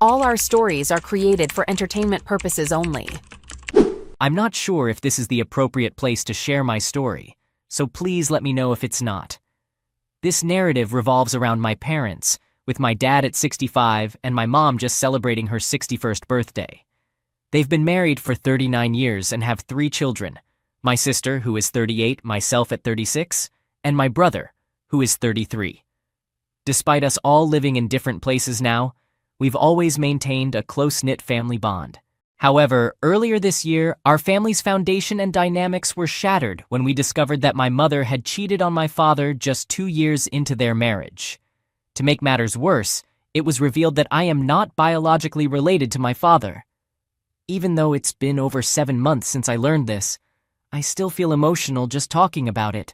All our stories are created for entertainment purposes only. I'm not sure if this is the appropriate place to share my story, so please let me know if it's not. This narrative revolves around my parents, with my dad at 65 and my mom just celebrating her 61st birthday. They've been married for 39 years and have 3 children, my sister, who is 38, myself at 36, and my brother, who is 33. Despite us all living in different places now, we've always maintained a close-knit family bond. However, earlier this year, our family's foundation and dynamics were shattered when we discovered that my mother had cheated on my father just 2 years into their marriage. To make matters worse, it was revealed that I am not biologically related to my father. Even though it's been over 7 months since I learned this, I still feel emotional just talking about it.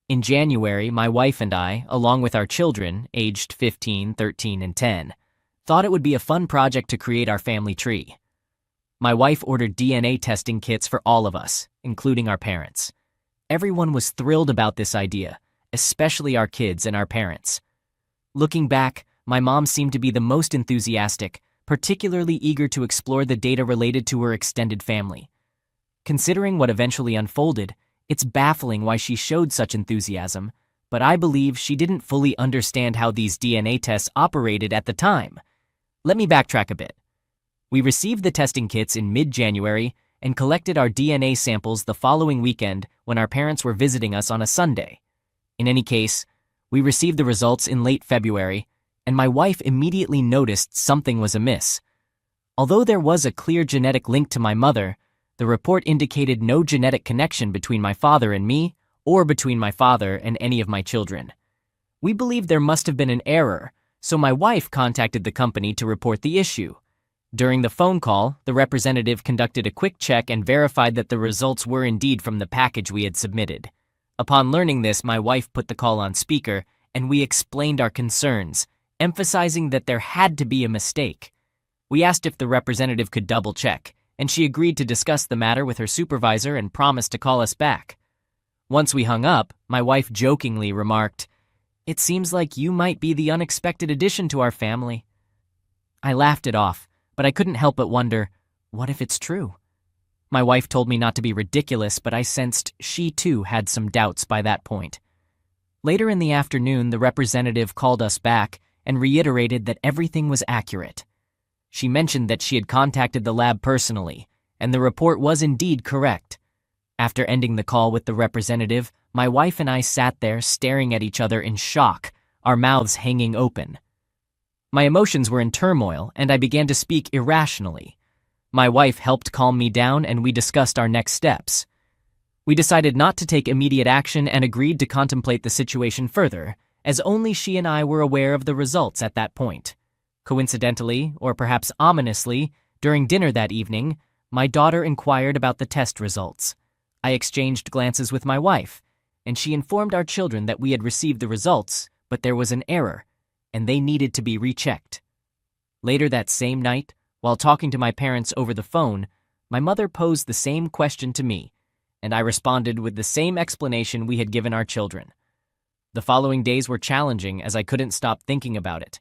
In January, my wife and I, along with our children, aged 15, 13, and 10, thought it would be a fun project to create our family tree. My wife ordered DNA testing kits for all of us, including our parents. Everyone was thrilled about this idea, especially our kids and our parents. Looking back, my mom seemed to be the most enthusiastic, particularly eager to explore the data related to her extended family. Considering what eventually unfolded, it's baffling why she showed such enthusiasm, but I believe she didn't fully understand how these DNA tests operated at the time. Let me backtrack a bit. We received the testing kits in mid-January and collected our DNA samples the following weekend when our parents were visiting us on a Sunday. In any case, we received the results in late February, and my wife immediately noticed something was amiss. Although there was a clear genetic link to my mother, the report indicated no genetic connection between my father and me, or between my father and any of my children. We believed there must have been an error, so my wife contacted the company to report the issue. During the phone call, the representative conducted a quick check and verified that the results were indeed from the package we had submitted. Upon learning this, my wife put the call on speaker, and we explained our concerns, emphasizing that there had to be a mistake. We asked if the representative could double-check, and she agreed to discuss the matter with her supervisor and promised to call us back. Once we hung up, my wife jokingly remarked, "It seems like you might be the unexpected addition to our family." I laughed it off, but I couldn't help but wonder, what if it's true? My wife told me not to be ridiculous, but I sensed she too had some doubts by that point. Later in the afternoon, the representative called us back and reiterated that everything was accurate. She mentioned that she had contacted the lab personally, and the report was indeed correct. After ending the call with the representative, my wife and I sat there staring at each other in shock, our mouths hanging open. My emotions were in turmoil, and I began to speak irrationally. My wife helped calm me down, and we discussed our next steps. We decided not to take immediate action and agreed to contemplate the situation further, as only she and I were aware of the results at that point. Coincidentally, or perhaps ominously, during dinner that evening, my daughter inquired about the test results. I exchanged glances with my wife, and she informed our children that we had received the results, but there was an error, and they needed to be rechecked. Later that same night, while talking to my parents over the phone, my mother posed the same question to me, and I responded with the same explanation we had given our children. The following days were challenging as I couldn't stop thinking about it.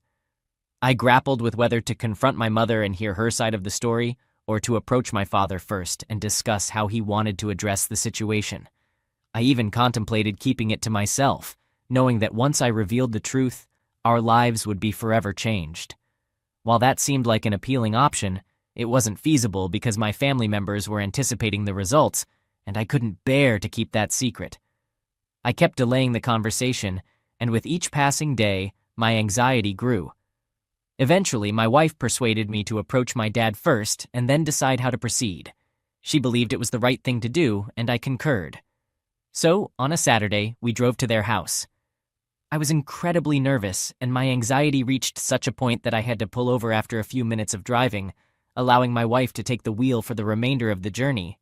I grappled with whether to confront my mother and hear her side of the story, or to approach my father first and discuss how he wanted to address the situation. I even contemplated keeping it to myself, knowing that once I revealed the truth, our lives would be forever changed. While that seemed like an appealing option, it wasn't feasible because my family members were anticipating the results, and I couldn't bear to keep that secret. I kept delaying the conversation, and with each passing day, my anxiety grew. Eventually, my wife persuaded me to approach my dad first and then decide how to proceed. She believed it was the right thing to do, and I concurred. So, on a Saturday, we drove to their house. I was incredibly nervous, and my anxiety reached such a point that I had to pull over after a few minutes of driving, allowing my wife to take the wheel for the remainder of the journey.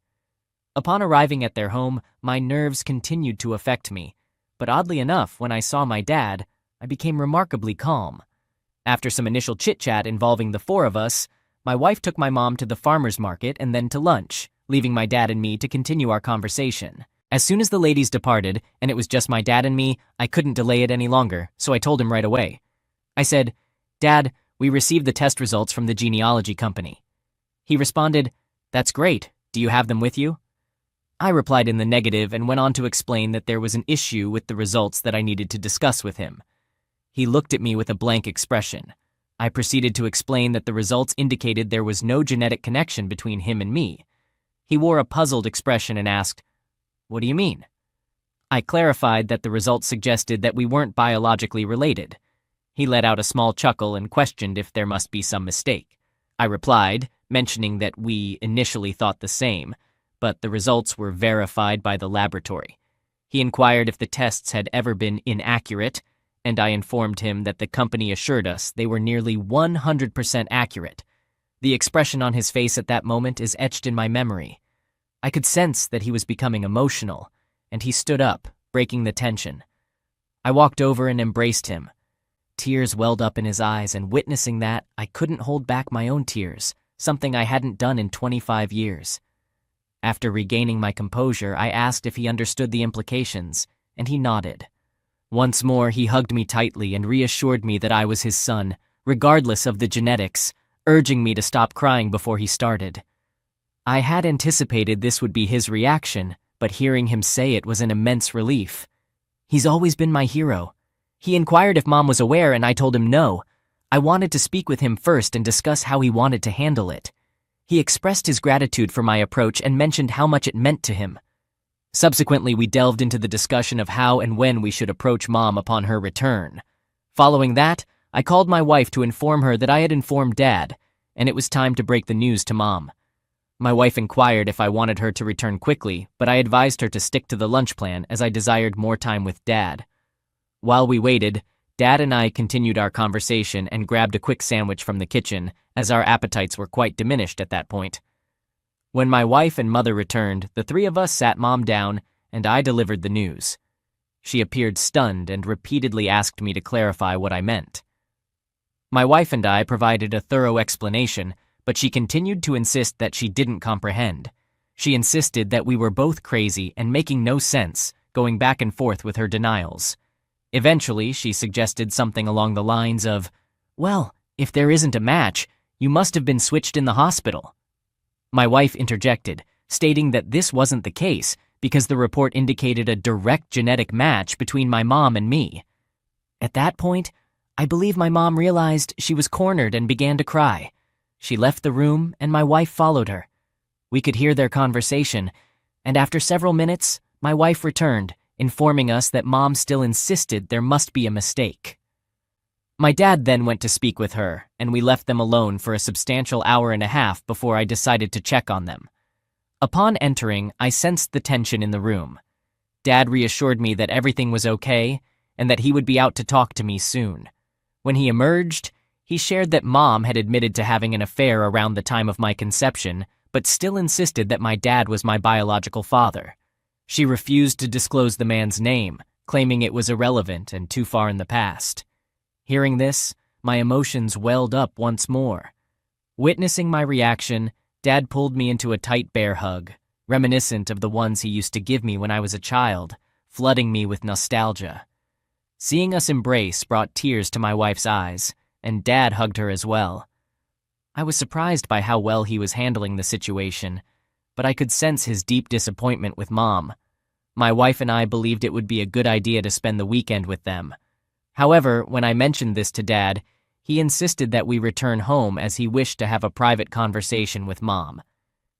Upon arriving at their home, my nerves continued to affect me, but oddly enough, when I saw my dad, I became remarkably calm. After some initial chit-chat involving the 4 of us, my wife took my mom to the farmer's market and then to lunch, leaving my dad and me to continue our conversation. As soon as the ladies departed, and it was just my dad and me, I couldn't delay it any longer, so I told him right away. I said, "Dad, We received the test results from the genealogy company. He responded, "That's great. Do you have them with you?" I replied in the negative and went on to explain that there was an issue with the results that I needed to discuss with him. He looked at me with a blank expression. I proceeded to explain that the results indicated there was no genetic connection between him and me. He wore a puzzled expression and asked, "What do you mean?" I clarified that the results suggested that we weren't biologically related. He let out a small chuckle and questioned if there must be some mistake. I replied, mentioning that we initially thought the same, but the results were verified by the laboratory. He inquired if the tests had ever been inaccurate, and I informed him that the company assured us they were nearly 100% accurate. The expression on his face at that moment is etched in my memory. I could sense that he was becoming emotional, and he stood up, breaking the tension. I walked over and embraced him. Tears welled up in his eyes, and witnessing that, I couldn't hold back my own tears, something I hadn't done in 25 years. After regaining my composure, I asked if he understood the implications, and he nodded. Once more, he hugged me tightly and reassured me that I was his son, regardless of the genetics, urging me to stop crying before he started. I had anticipated this would be his reaction, but hearing him say it was an immense relief. He's always been my hero. He inquired if Mom was aware, and I told him no. I wanted to speak with him first and discuss how he wanted to handle it. He expressed his gratitude for my approach and mentioned how much it meant to him. Subsequently, we delved into the discussion of how and when we should approach Mom upon her return. Following that, I called my wife to inform her that I had informed Dad, and it was time to break the news to Mom. My wife inquired if I wanted her to return quickly, but I advised her to stick to the lunch plan as I desired more time with Dad. While we waited, Dad and I continued our conversation and grabbed a quick sandwich from the kitchen, as our appetites were quite diminished at that point. When my wife and mother returned, the three of us sat Mom down, and I delivered the news. She appeared stunned and repeatedly asked me to clarify what I meant. My wife and I provided a thorough explanation, but she continued to insist that she didn't comprehend. She insisted that we were both crazy and making no sense, going back and forth with her denials. Eventually, she suggested something along the lines of, "Well, if there isn't a match, you must have been switched in the hospital." My wife interjected, stating that this wasn't the case because the report indicated a direct genetic match between my mom and me. At that point, I believe my mom realized she was cornered and began to cry. She left the room, and my wife followed her. We could hear their conversation, and after several minutes, my wife returned, informing us that Mom still insisted there must be a mistake. My dad then went to speak with her, and we left them alone for a substantial hour and a half before I decided to check on them. Upon entering, I sensed the tension in the room. Dad reassured me that everything was okay, and that he would be out to talk to me soon. When he emerged, he shared that Mom had admitted to having an affair around the time of my conception, but still insisted that my dad was my biological father. She refused to disclose the man's name, claiming it was irrelevant and too far in the past. Hearing this, my emotions welled up once more. Witnessing my reaction, Dad pulled me into a tight bear hug, reminiscent of the ones he used to give me when I was a child, flooding me with nostalgia. Seeing us embrace brought tears to my wife's eyes, and Dad hugged her as well. I was surprised by how well he was handling the situation, but I could sense his deep disappointment with Mom. My wife and I believed it would be a good idea to spend the weekend with them. However, when I mentioned this to Dad, he insisted that we return home as he wished to have a private conversation with Mom.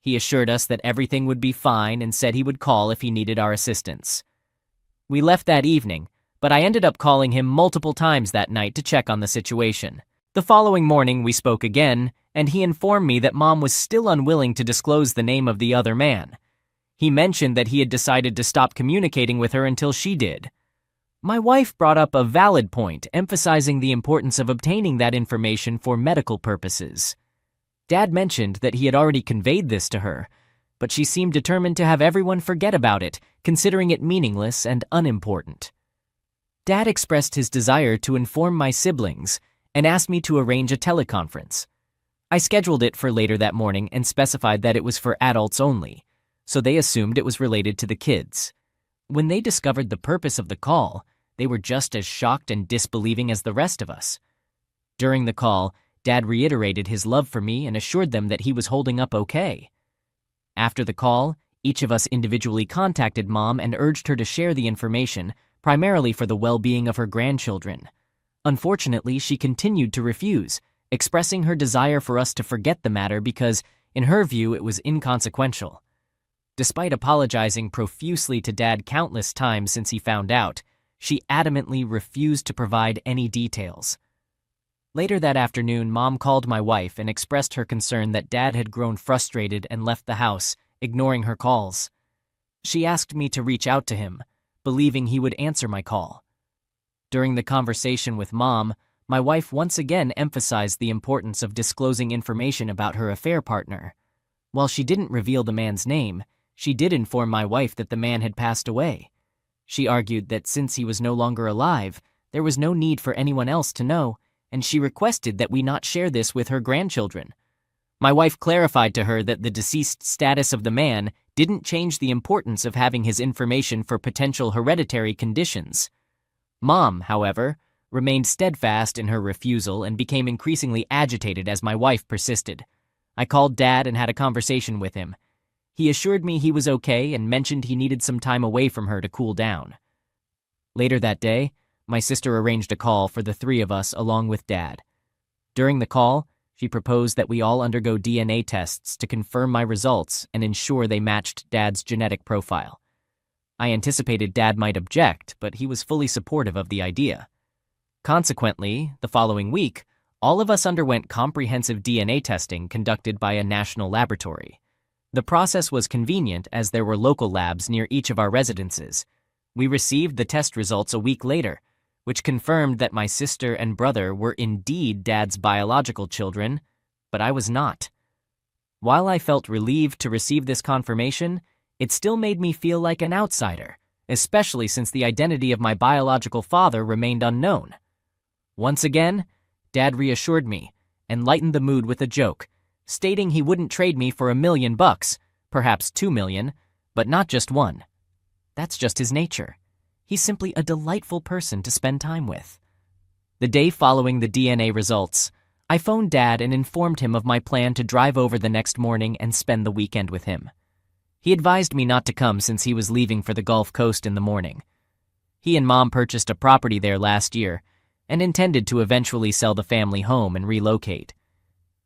He assured us that everything would be fine and said he would call if he needed our assistance. We left that evening, but I ended up calling him multiple times that night to check on the situation. The following morning, we spoke again, and he informed me that Mom was still unwilling to disclose the name of the other man. He mentioned that he had decided to stop communicating with her until she did. My wife brought up a valid point, emphasizing the importance of obtaining that information for medical purposes. Dad mentioned that he had already conveyed this to her, but she seemed determined to have everyone forget about it, considering it meaningless and unimportant. Dad expressed his desire to inform my siblings and asked me to arrange a teleconference. I scheduled it for later that morning and specified that it was for adults only, so they assumed it was related to the kids. When they discovered the purpose of the call, they were just as shocked and disbelieving as the rest of us. During the call, Dad reiterated his love for me and assured them that he was holding up okay. After the call, each of us individually contacted Mom and urged her to share the information, primarily for the well-being of her grandchildren. Unfortunately, she continued to refuse, expressing her desire for us to forget the matter because, in her view, it was inconsequential. Despite apologizing profusely to Dad countless times since he found out, she adamantly refused to provide any details. Later that afternoon, Mom called my wife and expressed her concern that Dad had grown frustrated and left the house, ignoring her calls. She asked me to reach out to him, believing he would answer my call. During the conversation with Mom, my wife once again emphasized the importance of disclosing information about her affair partner. While she didn't reveal the man's name, she did inform my wife that the man had passed away. She argued that since he was no longer alive, there was no need for anyone else to know, and she requested that we not share this with her grandchildren. My wife clarified to her that the deceased status of the man didn't change the importance of having his information for potential hereditary conditions. Mom, however, remained steadfast in her refusal and became increasingly agitated as my wife persisted. I called Dad and had a conversation with him. He assured me he was okay and mentioned he needed some time away from her to cool down. Later that day, my sister arranged a call for the three of us along with Dad. During the call, she proposed that we all undergo DNA tests to confirm my results and ensure they matched Dad's genetic profile. I anticipated Dad might object, but he was fully supportive of the idea. Consequently, the following week, all of us underwent comprehensive DNA testing conducted by a national laboratory. The process was convenient as there were local labs near each of our residences. We received the test results a week later, which confirmed that my sister and brother were indeed Dad's biological children, but I was not. While I felt relieved to receive this confirmation, it still made me feel like an outsider, especially since the identity of my biological father remained unknown. Once again, Dad reassured me and lightened the mood with a joke, stating he wouldn't trade me for $1 million, perhaps $2 million, but not just one. That's just his nature. He's simply a delightful person to spend time with. The day following the DNA results, I phoned Dad and informed him of my plan to drive over the next morning and spend the weekend with him. He advised me not to come since he was leaving for the Gulf Coast in the morning. He and Mom purchased a property there last year and intended to eventually sell the family home and relocate.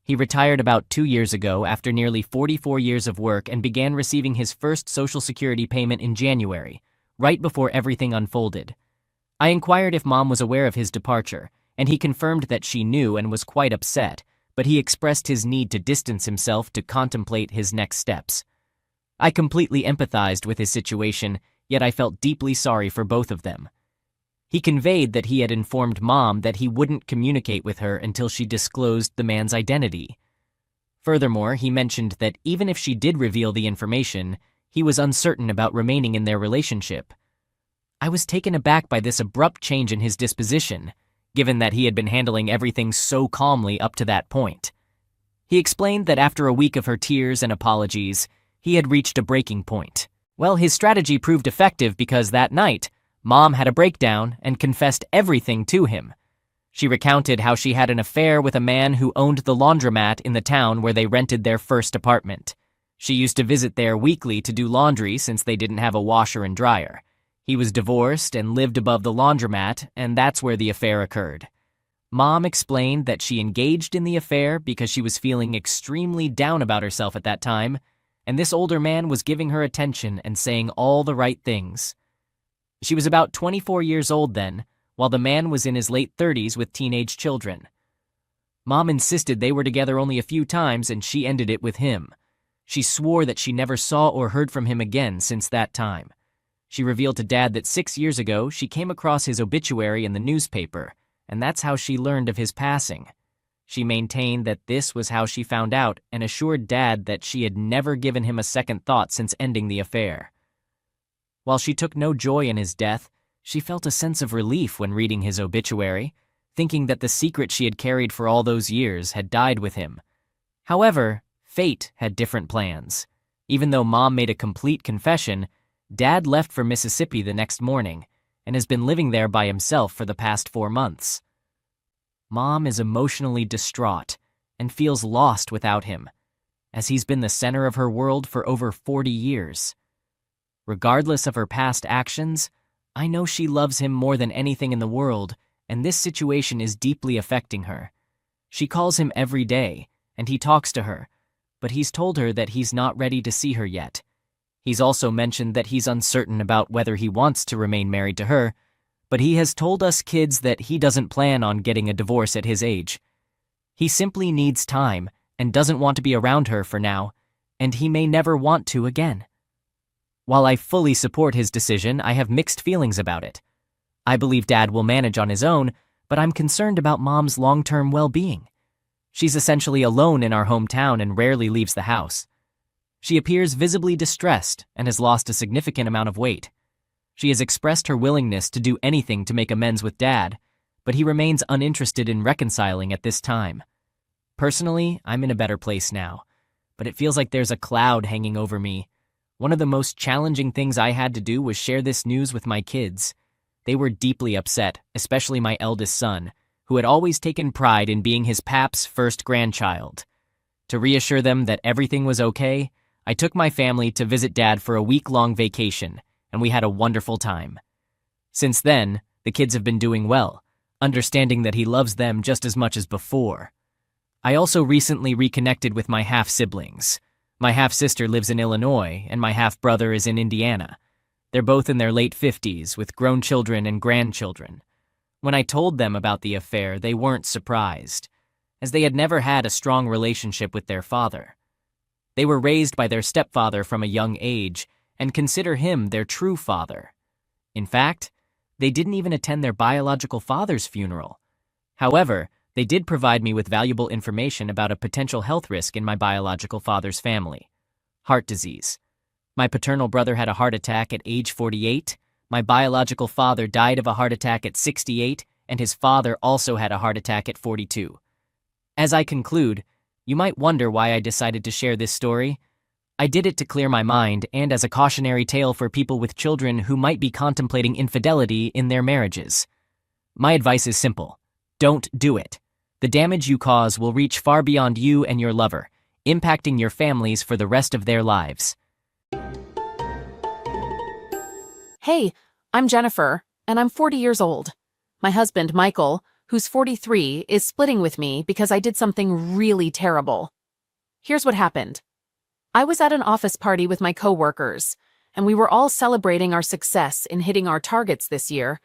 He retired about 2 years ago after nearly 44 years of work and began receiving his first Social Security payment in January, right before everything unfolded. I inquired if Mom was aware of his departure, and he confirmed that she knew and was quite upset, but he expressed his need to distance himself to contemplate his next steps. I completely empathized with his situation, yet I felt deeply sorry for both of them. He conveyed that he had informed Mom that he wouldn't communicate with her until she disclosed the man's identity. Furthermore, he mentioned that even if she did reveal the information, he was uncertain about remaining in their relationship. I was taken aback by this abrupt change in his disposition, given that he had been handling everything so calmly up to that point. He explained that after a week of her tears and apologies, he had reached a breaking point. Well, his strategy proved effective because that night, Mom had a breakdown and confessed everything to him. She recounted how she had an affair with a man who owned the laundromat in the town where they rented their first apartment. She used to visit there weekly to do laundry since they didn't have a washer and dryer. He was divorced and lived above the laundromat, and that's where the affair occurred. Mom explained that she engaged in the affair because she was feeling extremely down about herself at that time, and this older man was giving her attention and saying all the right things. She was about 24 years old then, while the man was in his late 30s with teenage children. Mom insisted they were together only a few times and she ended it with him. She swore that she never saw or heard from him again since that time. She revealed to Dad that 6 years ago she came across his obituary in the newspaper, and that's how she learned of his passing. She maintained that this was how she found out and assured Dad that she had never given him a second thought since ending the affair. While she took no joy in his death, she felt a sense of relief when reading his obituary, thinking that the secret she had carried for all those years had died with him. However, fate had different plans. Even though Mom made a complete confession, Dad left for Mississippi the next morning and has been living there by himself for the past 4 months. Mom is emotionally distraught and feels lost without him, as he's been the center of her world for over 40 years. Regardless of her past actions, I know she loves him more than anything in the world, and this situation is deeply affecting her. She calls him every day, and he talks to her, but he's told her that he's not ready to see her yet. He's also mentioned that he's uncertain about whether he wants to remain married to her, but he has told us kids that he doesn't plan on getting a divorce at his age. He simply needs time and doesn't want to be around her for now, and he may never want to again. While I fully support his decision, I have mixed feelings about it. I believe Dad will manage on his own, but I'm concerned about Mom's long-term well-being. She's essentially alone in our hometown and rarely leaves the house. She appears visibly distressed and has lost a significant amount of weight. She has expressed her willingness to do anything to make amends with Dad, but he remains uninterested in reconciling at this time. Personally, I'm in a better place now, but it feels like there's a cloud hanging over me. One of the most challenging things I had to do was share this news with my kids. They were deeply upset, especially my eldest son, who had always taken pride in being his pap's first grandchild. To reassure them that everything was okay, I took my family to visit Dad for a week-long vacation, and we had a wonderful time. Since then, the kids have been doing well, understanding that he loves them just as much as before. I also recently reconnected with my half-siblings. My half-sister lives in Illinois, and my half-brother is in Indiana. They're both in their late 50s, with grown children and grandchildren. When I told them about the affair, they weren't surprised, as they had never had a strong relationship with their father. They were raised by their stepfather from a young age, and consider him their true father. In fact, they didn't even attend their biological father's funeral. However, they did provide me with valuable information about a potential health risk in my biological father's family: heart disease. My paternal brother had a heart attack at age 48, my biological father died of a heart attack at 68, and his father also had a heart attack at 42. As I conclude, you might wonder why I decided to share this story. I did it to clear my mind and as a cautionary tale for people with children who might be contemplating infidelity in their marriages. My advice is simple: don't do it. The damage you cause will reach far beyond you and your lover, impacting your families for the rest of their lives. Hey, I'm Jennifer, and I'm 40 years old. My husband, Michael, who's 43, is splitting with me because I did something really terrible. Here's what happened. I was at an office party with my coworkers, and we were all celebrating our success in hitting our targets this year,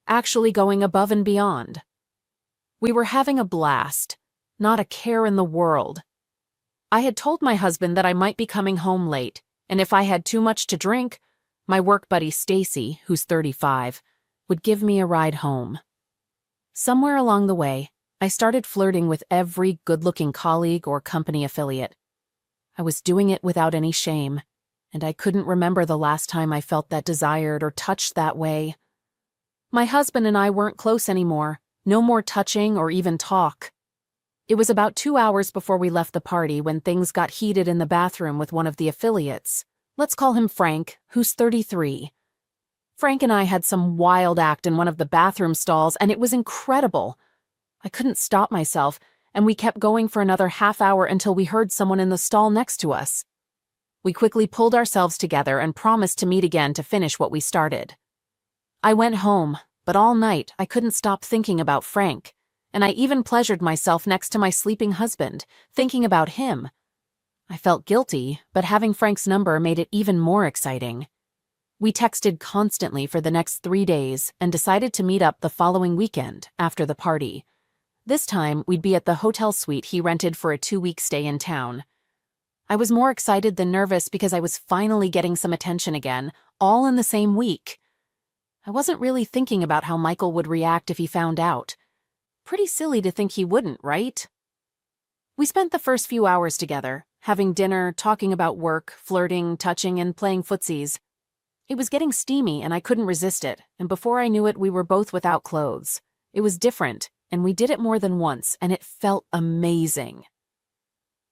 actually going above and beyond. We were having a blast, not a care in the world. I had told my husband that I might be coming home late, and if I had too much to drink, my work buddy Stacy, who's 35, would give me a ride home. Somewhere along the way, I started flirting with every good-looking colleague or company affiliate. I was doing it without any shame, and I couldn't remember the last time I felt that desired or touched that way. My husband and I weren't close anymore, no more touching or even talk. It was about 2 hours before we left the party when things got heated in the bathroom with one of the affiliates. Let's call him Frank, who's 33. Frank and I had some wild act in one of the bathroom stalls, and it was incredible. I couldn't stop myself, and we kept going for another half hour until we heard someone in the stall next to us. We quickly pulled ourselves together and promised to meet again to finish what we started. I went home, but all night I couldn't stop thinking about Frank, and I even pleasured myself next to my sleeping husband, thinking about him. I felt guilty, but having Frank's number made it even more exciting. We texted constantly for the next 3 days and decided to meet up the following weekend after the party. This time, we'd be at the hotel suite he rented for a 2-week stay in town. I was more excited than nervous because I was finally getting some attention again, all in the same week. I wasn't really thinking about how Michael would react if he found out. Pretty silly to think he wouldn't, right? We spent the first few hours together, having dinner, talking about work, flirting, touching, and playing footsies. It was getting steamy and I couldn't resist it, and before I knew it, we were both without clothes. It was different, and we did it more than once, and it felt amazing.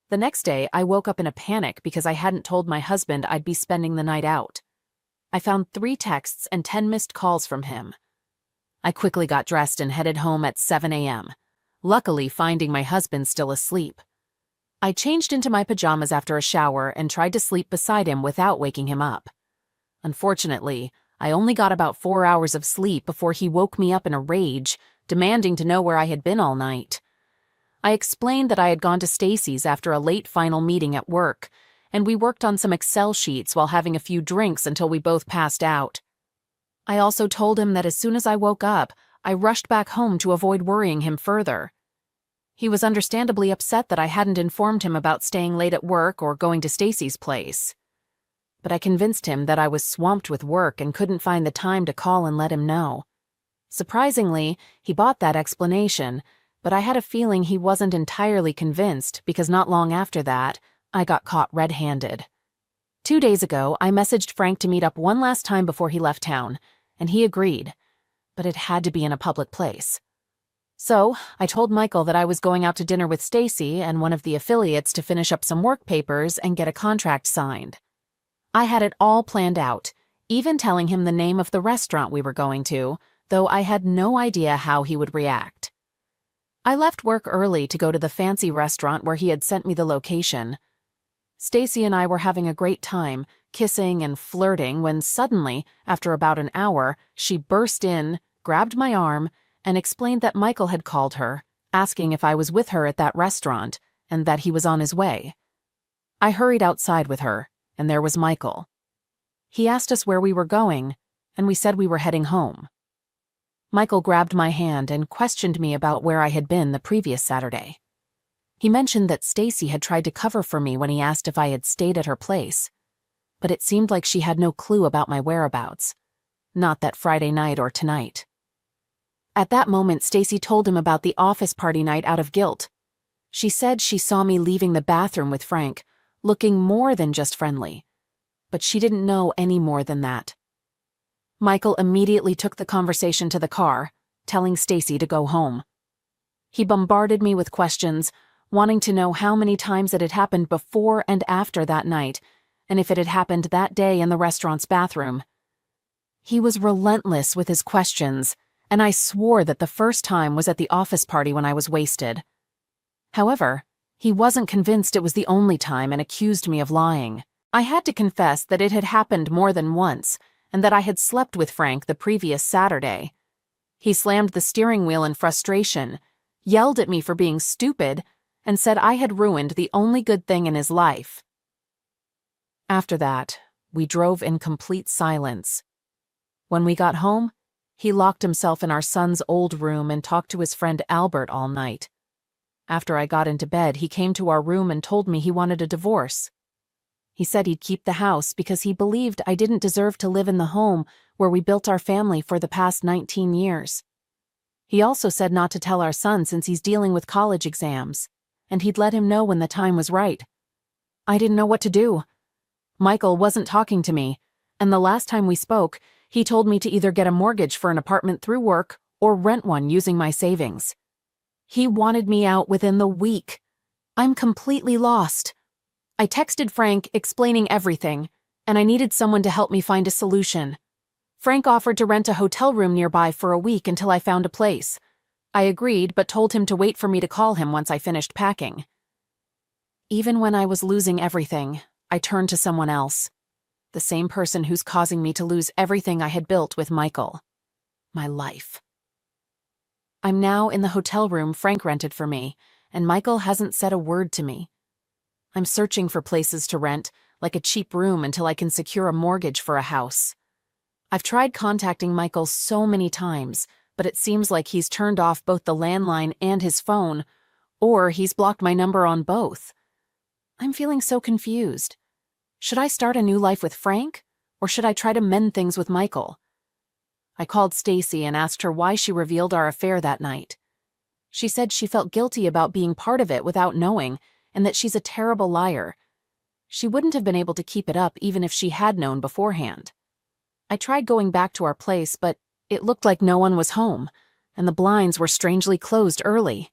The next day, I woke up in a panic because I hadn't told my husband I'd be spending the night out. I found 3 texts and 10 missed calls from him. I quickly got dressed and headed home at 7 a.m. luckily finding my husband still asleep. I changed into my pajamas after a shower and tried to sleep beside him without waking him up. Unfortunately, I only got about 4 hours of sleep before he woke me up in a rage, demanding to know where I had been all night. I explained that I had gone to Stacy's after a late final meeting at work, and we worked on some Excel sheets while having a few drinks until we both passed out. I also told him that as soon as I woke up, I rushed back home to avoid worrying him further. He was understandably upset that I hadn't informed him about staying late at work or going to Stacy's place. But I convinced him that I was swamped with work and couldn't find the time to call and let him know. Surprisingly, he bought that explanation, but I had a feeling he wasn't entirely convinced because not long after that, I got caught red-handed. 2 days ago, I messaged Frank to meet up one last time before he left town, and he agreed, but it had to be in a public place. So, I told Michael that I was going out to dinner with Stacy and one of the affiliates to finish up some work papers and get a contract signed. I had it all planned out, even telling him the name of the restaurant we were going to, though I had no idea how he would react. I left work early to go to the fancy restaurant where he had sent me the location. Stacy and I were having a great time, kissing and flirting, when suddenly, after about an hour, she burst in, grabbed my arm, and explained that Michael had called her, asking if I was with her at that restaurant, and that he was on his way. I hurried outside with her, and there was Michael. He asked us where we were going, and we said we were heading home. Michael grabbed my hand and questioned me about where I had been the previous Saturday. He mentioned that Stacy had tried to cover for me when he asked if I had stayed at her place, but it seemed like she had no clue about my whereabouts, not that Friday night or tonight. At that moment, Stacy told him about the office party night out of guilt. She said she saw me leaving the bathroom with Frank, looking more than just friendly, but she didn't know any more than that. Michael immediately took the conversation to the car, telling Stacy to go home. He bombarded me with questions, wanting to know how many times it had happened before and after that night, and if it had happened that day in the restaurant's bathroom. He was relentless with his questions, and I swore that the first time was at the office party when I was wasted. However, he wasn't convinced it was the only time and accused me of lying. I had to confess that it had happened more than once, and that I had slept with Frank the previous Saturday. He slammed the steering wheel in frustration, yelled at me for being stupid, and said I had ruined the only good thing in his life. After that, we drove in complete silence. When we got home, he locked himself in our son's old room and talked to his friend Albert all night. After I got into bed, he came to our room and told me he wanted a divorce. He said he'd keep the house because he believed I didn't deserve to live in the home where we built our family for the past 19 years. He also said not to tell our son since he's dealing with college exams, and he'd let him know when the time was right. I didn't know what to do. Michael wasn't talking to me, and the last time we spoke, he told me to either get a mortgage for an apartment through work or rent one using my savings. He wanted me out within the week. I'm completely lost. I texted Frank explaining everything, and I needed someone to help me find a solution. Frank offered to rent a hotel room nearby for a week until I found a place. I agreed, but told him to wait for me to call him once I finished packing. Even when I was losing everything, I turned to someone else. The same person who's causing me to lose everything I had built with Michael. My life. I'm now in the hotel room Frank rented for me, and Michael hasn't said a word to me. I'm searching for places to rent, like a cheap room, until I can secure a mortgage for a house. I've tried contacting Michael so many times, but it seems like he's turned off both the landline and his phone, or he's blocked my number on both. I'm feeling so confused. Should I start a new life with Frank, or should I try to mend things with Michael? I called Stacy and asked her why she revealed our affair that night. She said she felt guilty about being part of it without knowing, and that she's a terrible liar. She wouldn't have been able to keep it up even if she had known beforehand. I tried going back to our place, but it looked like no one was home, and the blinds were strangely closed early.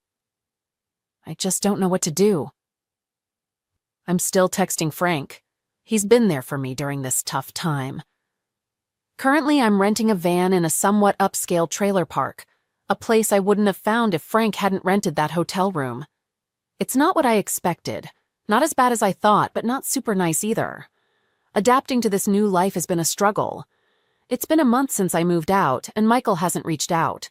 I just don't know what to do. I'm still texting Frank. He's been there for me during this tough time. Currently, I'm renting a van in a somewhat upscale trailer park, a place I wouldn't have found if Frank hadn't rented that hotel room. It's not what I expected. Not as bad as I thought, but not super nice either. Adapting to this new life has been a struggle. It's been a month since I moved out, and Michael hasn't reached out.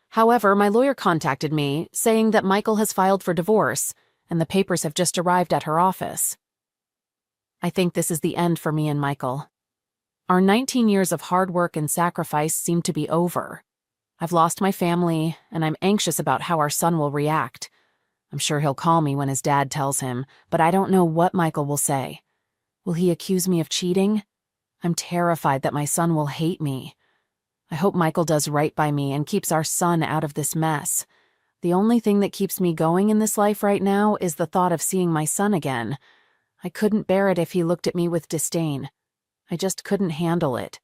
However, my lawyer contacted me, saying that Michael has filed for divorce, and the papers have just arrived at her office. I think this is the end for me and Michael. Our 19 years of hard work and sacrifice seem to be over. I've lost my family, and I'm anxious about how our son will react. I'm sure he'll call me when his dad tells him, but I don't know what Michael will say. Will he accuse me of cheating? I'm terrified that my son will hate me. I hope Michael does right by me and keeps our son out of this mess. The only thing that keeps me going in this life right now is the thought of seeing my son again. I couldn't bear it if he looked at me with disdain. I just couldn't handle it.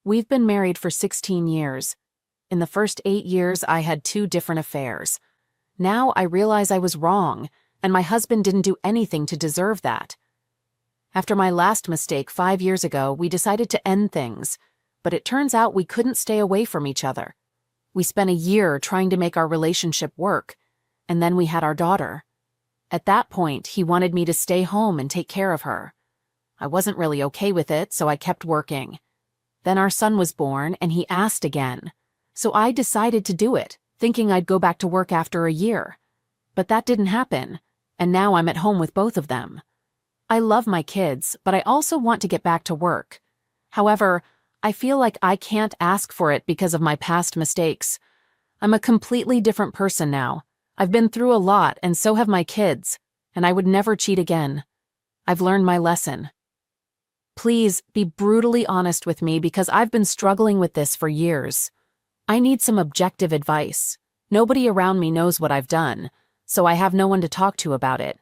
We've been married for 16 years. In the first 8 years, I had 2 different affairs. Now I realize I was wrong, and my husband didn't do anything to deserve that. After my last mistake 5 years ago, we decided to end things, but it turns out we couldn't stay away from each other. We spent a year trying to make our relationship work, and then we had our daughter. At that point, he wanted me to stay home and take care of her. I wasn't really okay with it, so I kept working. Then our son was born, and he asked again. So I decided to do it, thinking I'd go back to work after a year. But that didn't happen, and now I'm at home with both of them. I love my kids, but I also want to get back to work. However, I feel like I can't ask for it because of my past mistakes. I'm a completely different person now. I've been through a lot, and so have my kids, and I would never cheat again. I've learned my lesson. Please be brutally honest with me because I've been struggling with this for years. I need some objective advice. Nobody around me knows what I've done, so I have no one to talk to about it.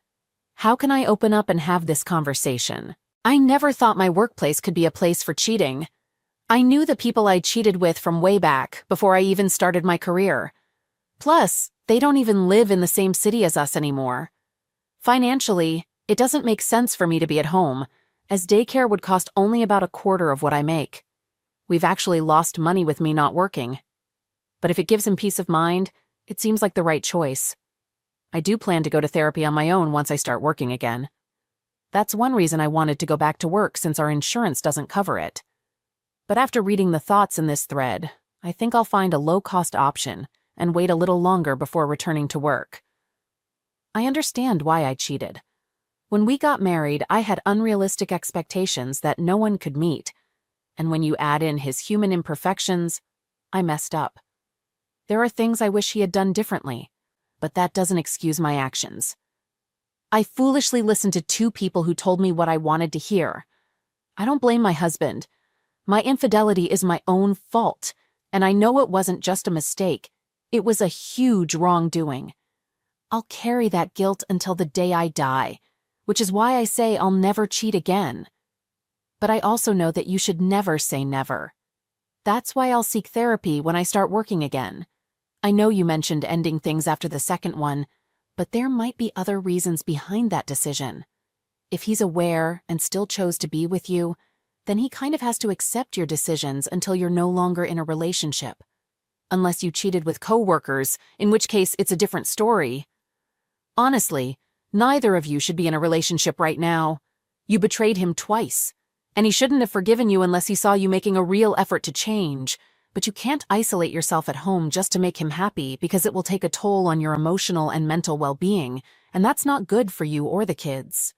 How can I open up and have this conversation? I never thought my workplace could be a place for cheating. I knew the people I cheated with from way back, before I even started my career. Plus, they don't even live in the same city as us anymore. Financially, it doesn't make sense for me to be at home, as daycare would cost only about a quarter of what I make. We've actually lost money with me not working. But if it gives him peace of mind, it seems like the right choice. I do plan to go to therapy on my own once I start working again. That's one reason I wanted to go back to work since our insurance doesn't cover it. But after reading the thoughts in this thread, I think I'll find a low-cost option and wait a little longer before returning to work. I understand why I cheated. When we got married, I had unrealistic expectations that no one could meet, and when you add in his human imperfections, I messed up. There are things I wish he had done differently, but that doesn't excuse my actions. I foolishly listened to 2 people who told me what I wanted to hear. I don't blame my husband. My infidelity is my own fault, and I know it wasn't just a mistake. It was a huge wrongdoing. I'll carry that guilt until the day I die, which is why I say I'll never cheat again. But I also know that you should never say never. That's why I'll seek therapy when I start working again. I know you mentioned ending things after the second one, but there might be other reasons behind that decision. If he's aware and still chose to be with you, then he kind of has to accept your decisions until you're no longer in a relationship. Unless you cheated with coworkers, in which case it's a different story. Honestly, neither of you should be in a relationship right now. You betrayed him twice, and he shouldn't have forgiven you unless he saw you making a real effort to change. But you can't isolate yourself at home just to make him happy because it will take a toll on your emotional and mental well-being, and that's not good for you or the kids.